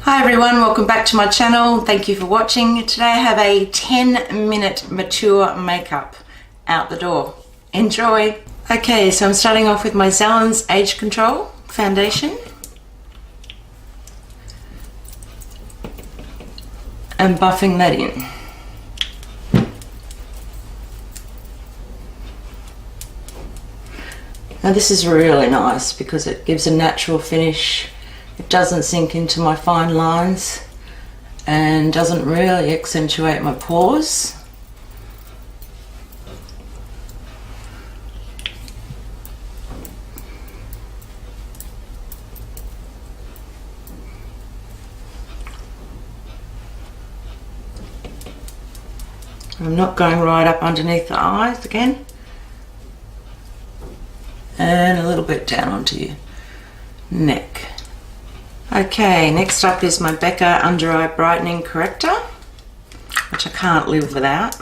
Hi everyone, welcome back to my channel. Thank you for watching. Today I have a 10-minute mature makeup out the door. Enjoy. Okay, so I'm starting off with my Zelens Age Control foundation. And buffing that in. Now this is really nice because it gives a natural finish. It doesn't sink into my fine lines and doesn't really accentuate my pores. I'm not going right up underneath the eyes again. And a little bit down onto your neck. Okay, next up is my Becca Under Eye Brightening Corrector, which I can't live without.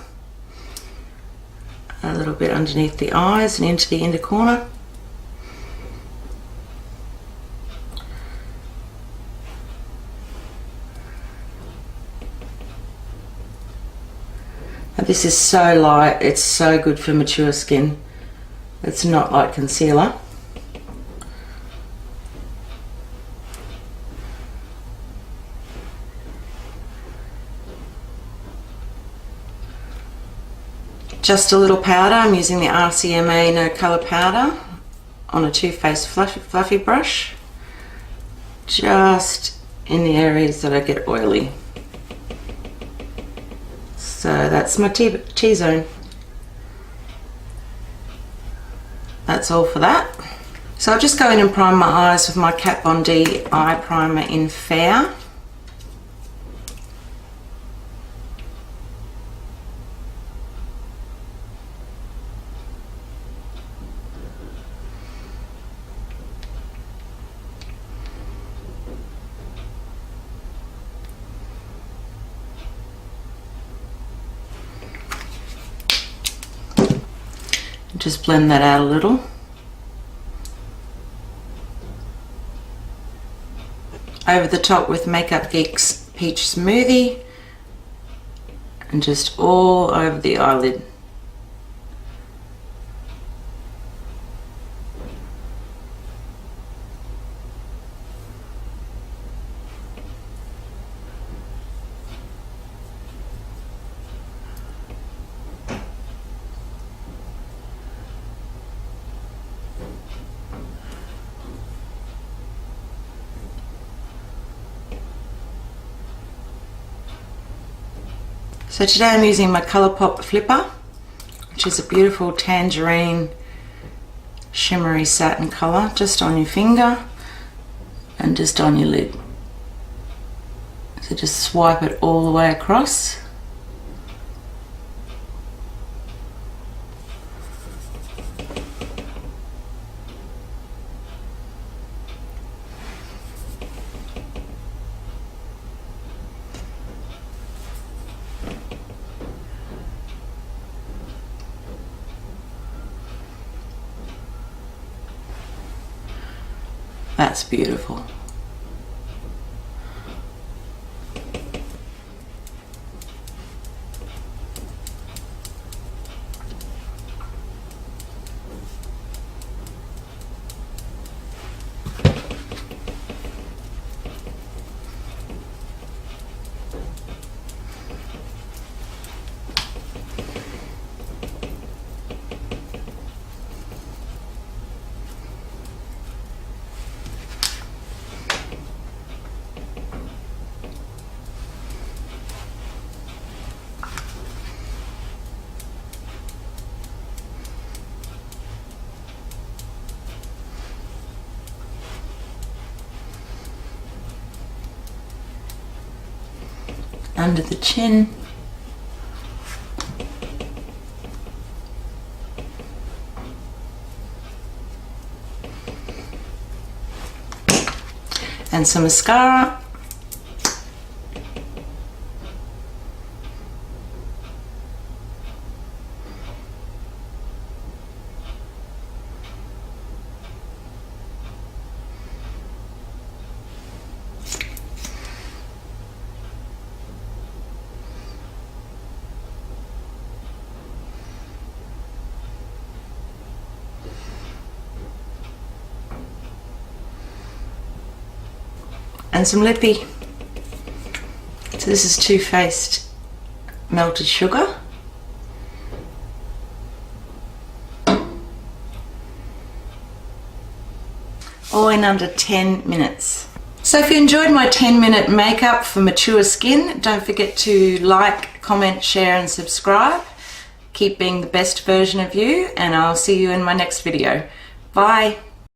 A little bit underneath the eyes and into the inner corner. Now this is so light, it's so good for mature skin. It's not like concealer. Just a little powder. I'm using the RCMA No Colour powder on a Too Faced fluffy brush, just in the areas that I get oily. So that's my T-zone. That's all for that. So I'll just go in and prime my eyes with my Kat Von D eye primer in Fair. Just blend that out a little. Over the top with Makeup Geek's Peach Smoothie and just all over the eyelid. So today I'm using my ColourPop Flipper, which is a beautiful tangerine shimmery satin colour, just on your finger and just on your lid. So just swipe it all the way across. That's beautiful. Under the chin. And some mascara. and some lippy. So this is Too Faced Melted Sugar. All in under 10 minutes. So if you enjoyed my 10-minute makeup for mature skin, don't forget to like, comment, share and subscribe. Keep being the best version of you, and I'll see you in my next video. Bye.